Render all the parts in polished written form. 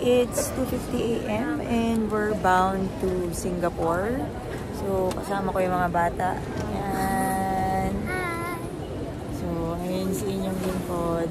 it's 2:50 a.m. and we're bound to Singapore. So, kasama ko yung mga bata. Yan. So, ayun si inyong lingkod.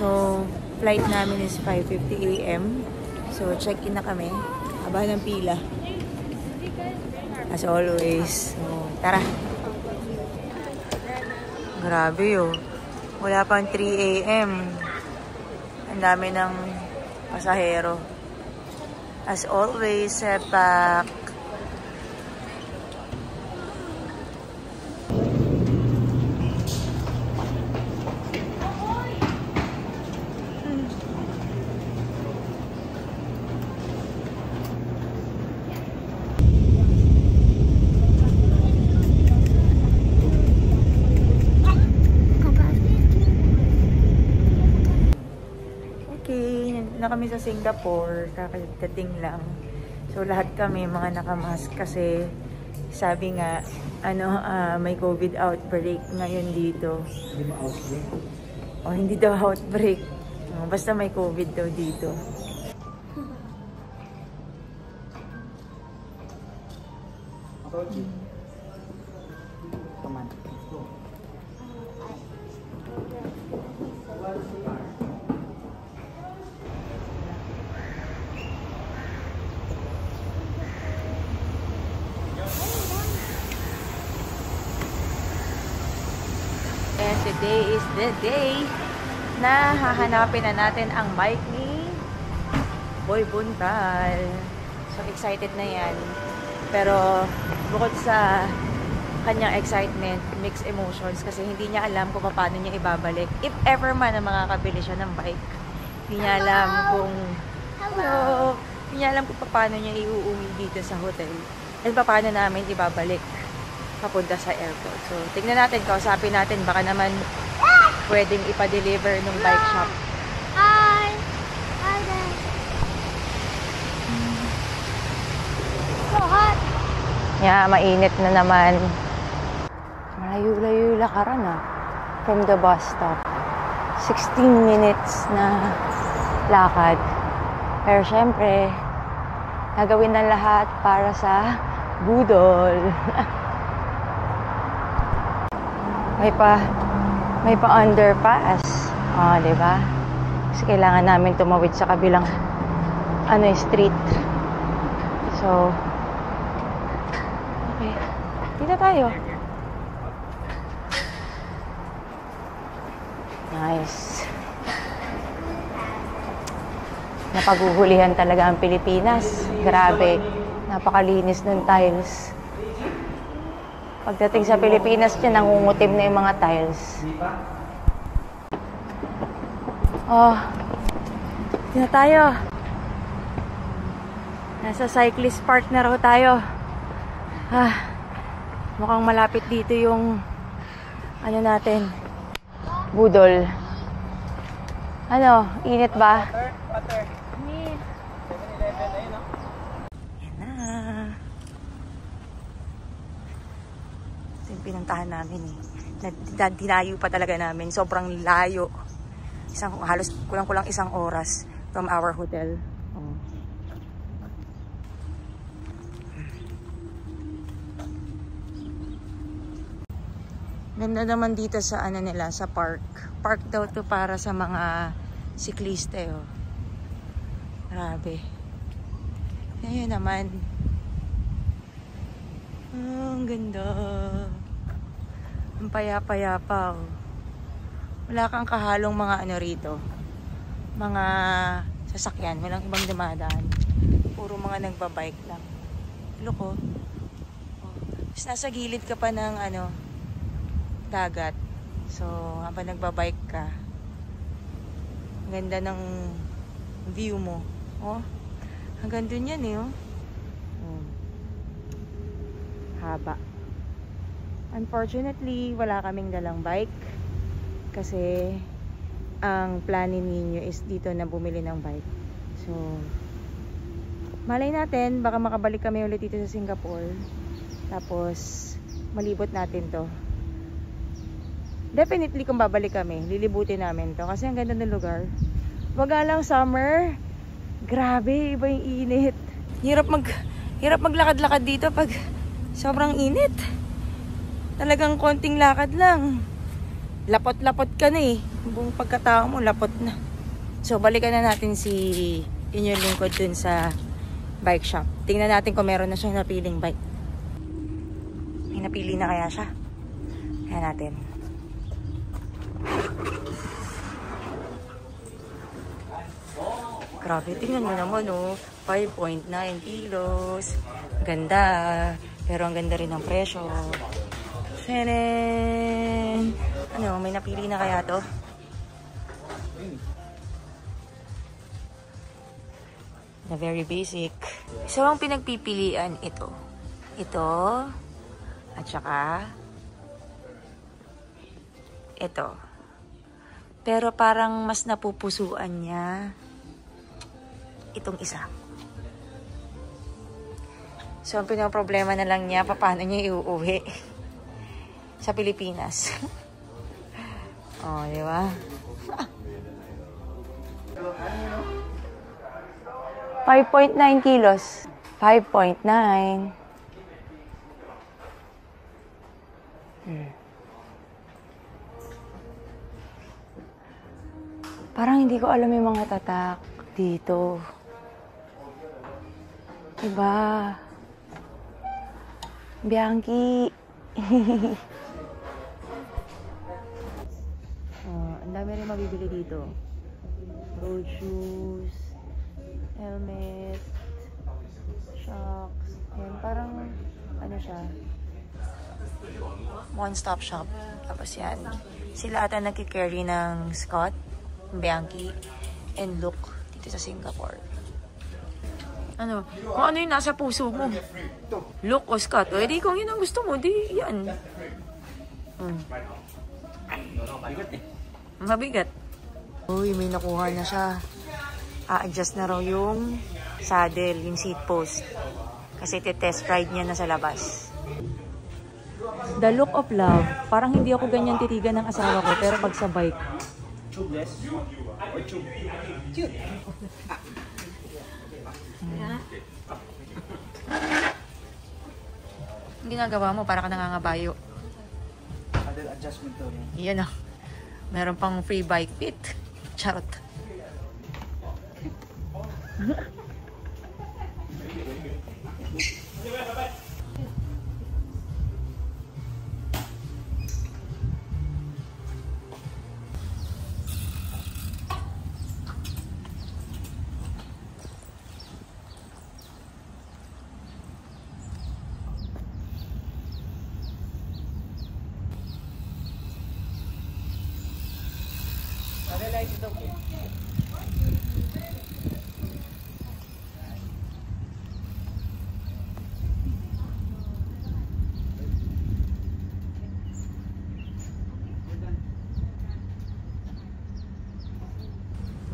So, flight namin is 5:50 a.m. So, check-in na kami. Haba ng pila. As always. So, tara. Grabe oh. Wala pang 3 a.m. Ang dami ng pasahero. As always, sepak. Na kami sa Singapore, kakadating lang. So lahat kami mga nakamask kasi sabi nga may COVID outbreak ngayon dito. Hindi mo outbreak? O hindi daw outbreak. Basta may COVID daw dito. Come on. Today is the day na hahanapin na natin ang bike ni Boy Buntal. So excited na yan. Pero bukod sa kanyang excitement, mixed emotions kasi hindi niya alam kung paano niya ibabalik. If ever man na makakabili siya ng bike, hindi niya alam kung hindi niya alam kung paano niya iuwi dito sa hotel. At paano namin ibabalik papunta sa airport. So, tignan natin, kausapin natin. Baka naman pwedeng ipa-deliver nung bike shop. Hi! Hi there! So hot! Yeah, mainit na naman. Malayo-layo lakaran from the bus stop. 16 minutes na lakad. Pero syempre, gagawin na lahat para sa budol. May pa underpass. Di ba? Kasi kailangan namin tumawid sa kabilang street. So, okay. Dito tayo. Nice. Napaguhulihan talaga ang Pilipinas. Grabe. Napakalinis ng tiles. Pagdating sa Pilipinas dyan, nangungutim na yung mga tiles. Dito na tayo. Nasa cyclist park na raw tayo. Mukhang malapit dito yung natin. Budol. Init ba? Butter. Pinuntahan namin dinayo pa talaga namin. Sobrang layo. Halos kulang-kulang 1 oras from our hotel. Ganda naman dito sa nila, sa park. Park daw to para sa mga siklista. Grabe. Ayun naman. Ang ganda. Ang payapa-yapa. Wala kang kahalong mga rito. Mga sasakyan. Walang ibang dumadaan. Puro mga nagbabike lang. Loko. Tapos nasa gilid ka pa ng dagat. So, habang nagbabike ka, ang ganda ng view mo. Hanggang dun yan haba. Unfortunately, wala kaming dalang bike kasi ang planin ninyo is dito na bumili ng bike. So, malay natin, baka makabalik kami ulit dito sa Singapore. Tapos, malibot natin to. Definitely kung babalik kami, lilibutin namin to kasi ang ganda ng lugar. Wag lang summer, Grabe, iba yung init. Hirap maglakad-lakad dito pag sobrang init. Talagang konting lakad lang. Lapot-lapot ka na eh. Buong pagkatao mo, lapot na. So, balikan na natin si inyong lingkod dun sa bike shop. Tingnan natin kung meron na siyang napiling bike. May napili na kaya siya? Kaya natin. Grabe, tingnan mo naman oh. 5.9 kilos. Ganda. Pero ang ganda rin ng presyo. Tenen! Ano, may napili na kaya to? Na very basic. So, ang pinagpipilian ito. Ito. At saka ito. Pero parang mas napupusuan niya itong isa. So, ang pinaproblema na lang niya, paano niya iuuwi sa Pilipinas. Oh, di ba? 5.9 kilos. 5.9. Parang hindi ko alam yung mga tatak dito. Diba? Bianchi. Ang dami rin mabibili dito. Road shoes, helmet, shocks. Yan, parang ano siya, one-stop shop. Tapos yan, sila ata nagkikarry ng Scott, Bianchi, and Look dito sa Singapore. Ano? Kung ano yung nasa puso mo. Look o Scott. O, edi kung yun ang gusto mo, di yan. Mabigat. Uy, may nakuha na siya. A-adjust na raw yung saddle, yung seat post. Kasi test ride niya na sa labas. The look of love. Parang hindi ako ganyan titigan ng asawa ko, pero pag sa bike. Tubeless or tube? Tube. Ang ginagawa mo, para ka nangangabayo. Saddle adjustment to. Iyan o. Meron pang free bike fit. Charot.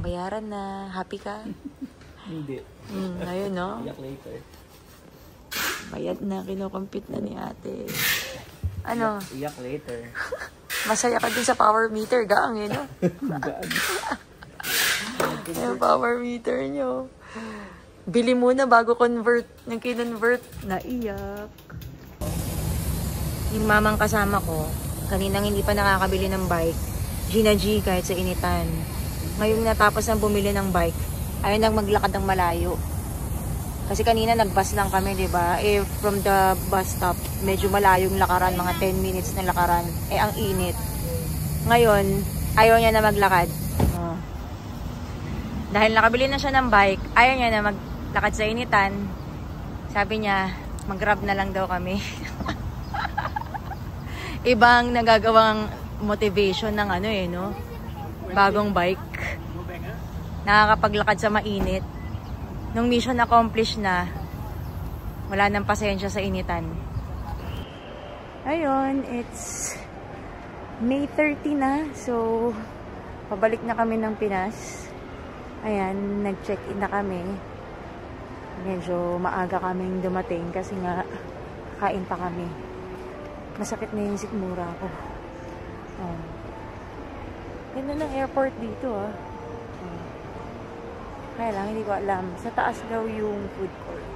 Bayaran na. Happy ka? Hindi. Ayun, no? Iyak later. Bayad na. Kinukumpit na ni ate. Ano? Iyak later. Masaya ka dun sa power meter. Gaang, yun, no? Gaan. Yung power meter nyo. Bili muna bago convert. Nang kinonvert, naiyak. Yung mamang kasama ko, kaninang hindi pa nakakabili ng bike, Gina G kahit sa initan. Ngayong natapos na bumili ng bike, ayaw nang maglakad ng malayo. Kasi kanina nag-bus lang kami, di ba? Eh, from the bus stop, medyo malayong lakaran, mga 10 minutes na lakaran. Eh, ang init. Ngayon, ayaw niya na maglakad. Oh. Dahil nakabili na siya ng bike, ayaw niya na maglakad sa initan. Sabi niya, mag-grab na lang daw kami. Ibang nagagawang motivation ng ano eh, no? Bagong bike. Nakakapaglakad sa mainit. Nung mission accomplished na, wala nang pasensya sa initan. Ayun, it's May 30 na. So, pabalik na kami ng Pinas. Ayan, nag-check-in na kami. Medyo maaga kaming dumating kasi nga kain pa kami. Masakit na yung sikmura ko. Oh. Ganda ng airport dito ah. Kaya lang, hindi ko alam. Sa taas daw yung food court.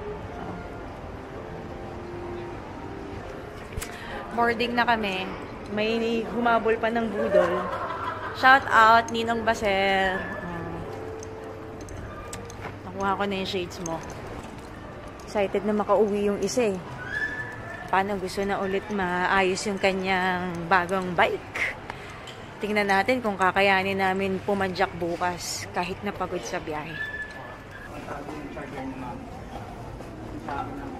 Boarding na kami. May humabol pa ng budol. Shout out, Ninong Baser. Nakuha ko na yung shades mo. Excited na makauwi yung isa eh. Paano gusto na ulit maayos yung kanyang bagong bike. Tingnan natin kung kakayanin namin pumadyak bukas kahit napagod sa biyahe. Ang tago yung charger ni ma'am. Sa akin